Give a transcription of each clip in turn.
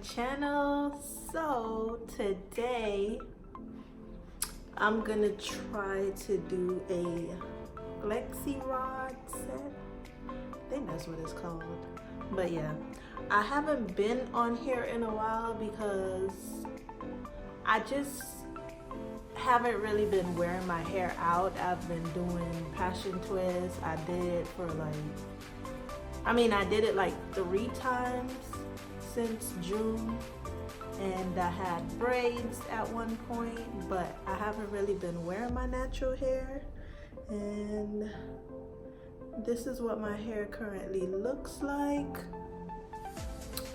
channel. So today I'm gonna try to do a Flexi rod set. I think that's what it's called. But yeah, I haven't been on here in a while because I just haven't really been wearing my hair out. I've been doing passion twists. I did it like 3 times since June, and I had braids at one point, but I haven't really been wearing my natural hair, and this is what my hair currently looks like.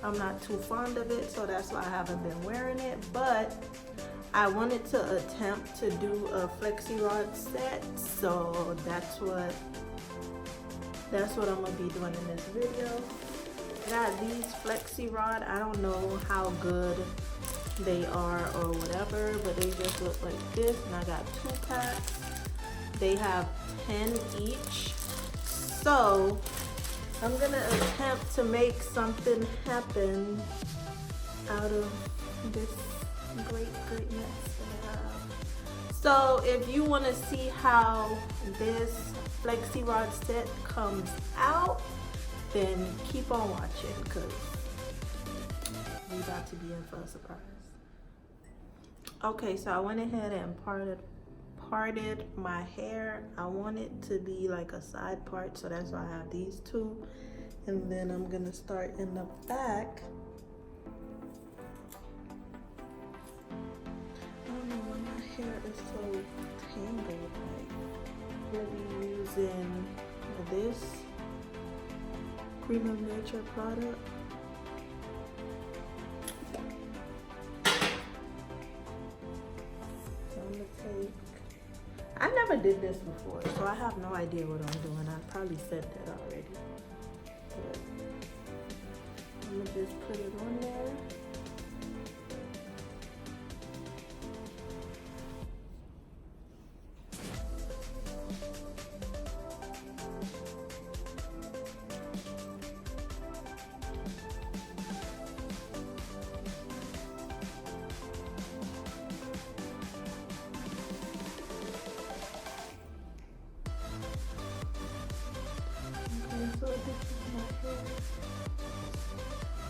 I'm not too fond of it, so that's why I haven't been wearing it, but I wanted to attempt to do a Flexi rod set, so that's what I'm gonna be doing in this video. I got these Flexi rod. I don't know how good they are or whatever, but they just look like this, and I got 2 packs. They have 10 each. So I'm gonna attempt to make something happen out of this greatness that I have. So if you want to see how this Flexi rod set comes out, then keep on watching, because we're about to be in for a surprise. Okay, so I went ahead and parted my hair. I want it to be like a side part, so that's why I have these 2. And then I'm gonna start in the back. I don't know why my hair is so tangled. Like, we'll be using this Creme of Nature product. So I'm gonna take, I never did this before, so I have no idea what I'm doing. I probably said that already. But I'm gonna just put it on there. So this is my hair.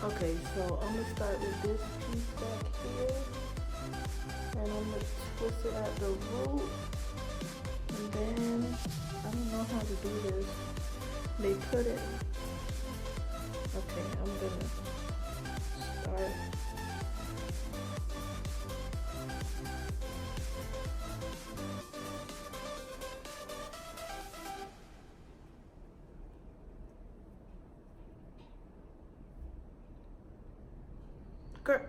Okay, so I'm gonna start with this piece back here, and I'm gonna twist it at the root, and then I don't know how to do this. They put it. Okay, I'm gonna start. Girl,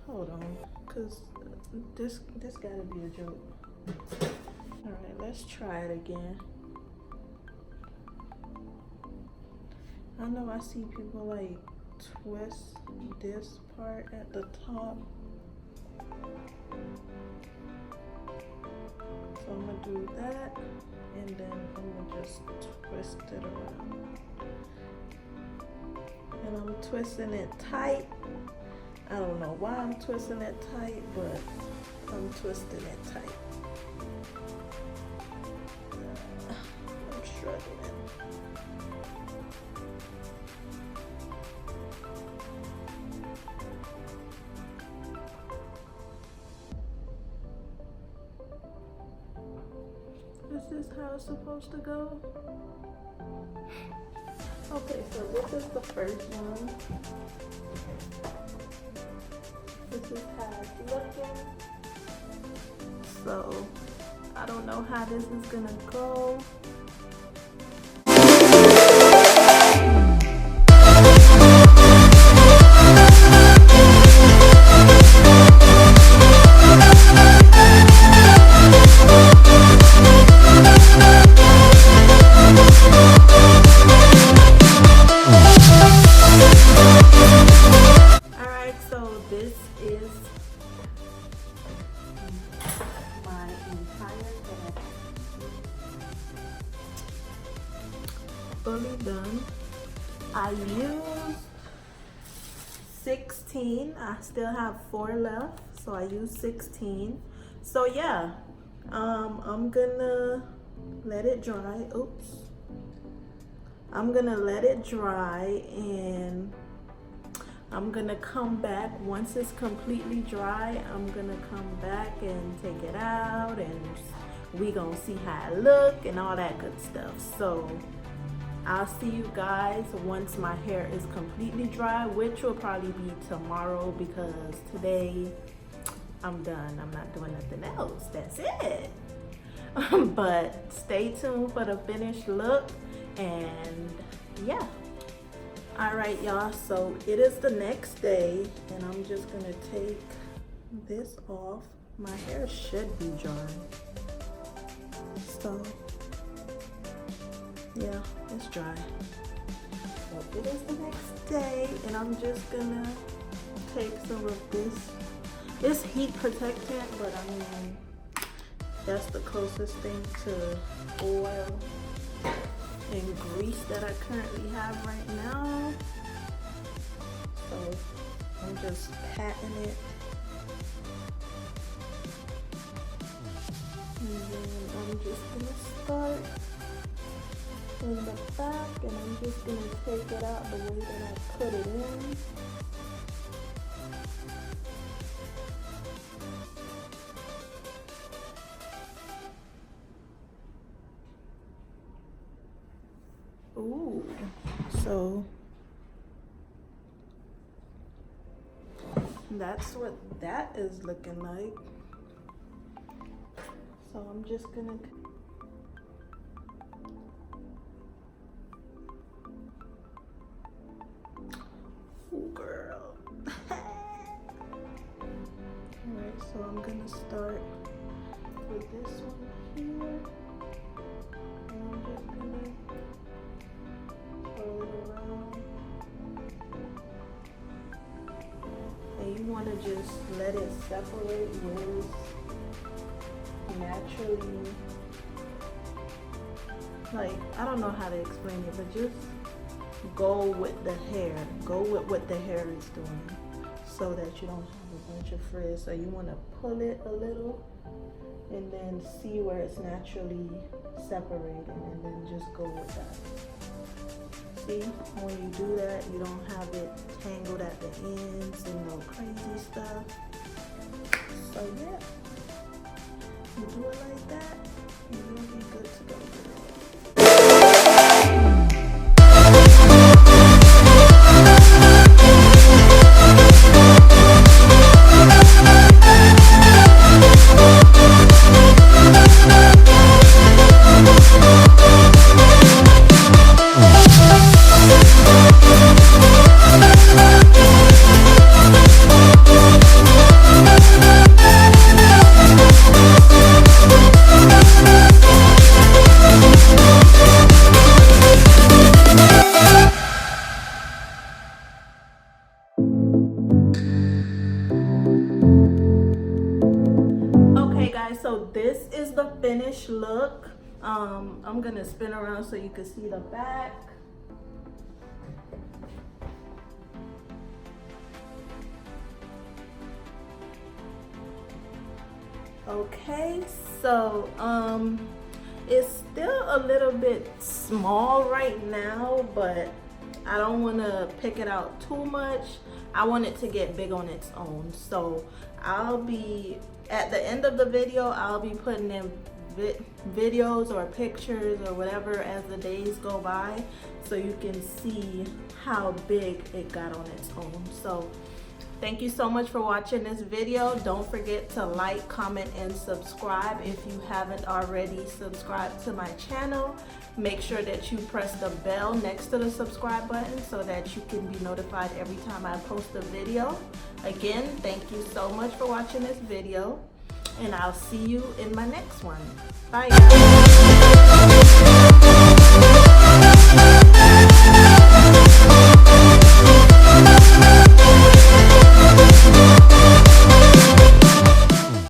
hold on, cause this gotta be a joke. All right, let's try it again. I know I see people like twist this part at the top, so I'm gonna do that, and then I'm gonna just twist it around. And I'm twisting it tight. I don't know why I'm twisting it tight, but I'm twisting it tight. I'm struggling. Is this how it's supposed to go? Okay, so this is the first one. This is how it's looking. So I don't know how this is gonna go. fully done. I used 16. I still have 4 left, so I used 16. So yeah, I'm gonna let it dry. Oops. I'm gonna let it dry, and I'm gonna come back once it's completely dry. I'm gonna come back and take it out, and we gonna see how it look and all that good stuff. So I'll see you guys once my hair is completely dry, which will probably be tomorrow, because today I'm done. I'm not doing nothing else. That's it. But stay tuned for the finished look, and yeah. All right, y'all, so it is the next day, and I'm just gonna take this off. My hair should be dry. So yeah, it's dry. So it is the next day, and I'm just gonna take some of this. It's heat protectant, but I mean, that's the closest thing to oil and grease that I currently have right now. So I'm just patting it. And then I'm just gonna start in the back, and I'm just gonna take it out the way that I put it in. Ooh, so that's what that is looking like. So I'm just gonna ooh, girl. Alright, so I'm gonna start with this one here. And I'm just gonna roll it around. And you want to just let it separate where it's naturally, like, I don't know how to explain it, but just go with the hair. Go with what the hair is doing, so that you don't have a bunch of frizz. So you want to pull it a little and then see where it's naturally separating, and then just go with that. See, when you do that, you don't have it tangled at the ends and no crazy stuff. So yeah, you do it like that, and you'll be good to go. So this is the finished look. I'm gonna spin around so you can see the back. Okay, so it's still a little bit small right now, but I don't want to pick it out too much. I want it to get big on its own. So I'll be, at the end of the video, I'll be putting in videos or pictures or whatever as the days go by, so you can see how big it got on its own. So thank you so much for watching this video. Don't forget to like, comment, and subscribe if you haven't already subscribed to my channel. Make sure that you press the bell next to the subscribe button so that you can be notified every time I post a video. Again, thank you so much for watching this video, and I'll see you in my next one. Bye, guys.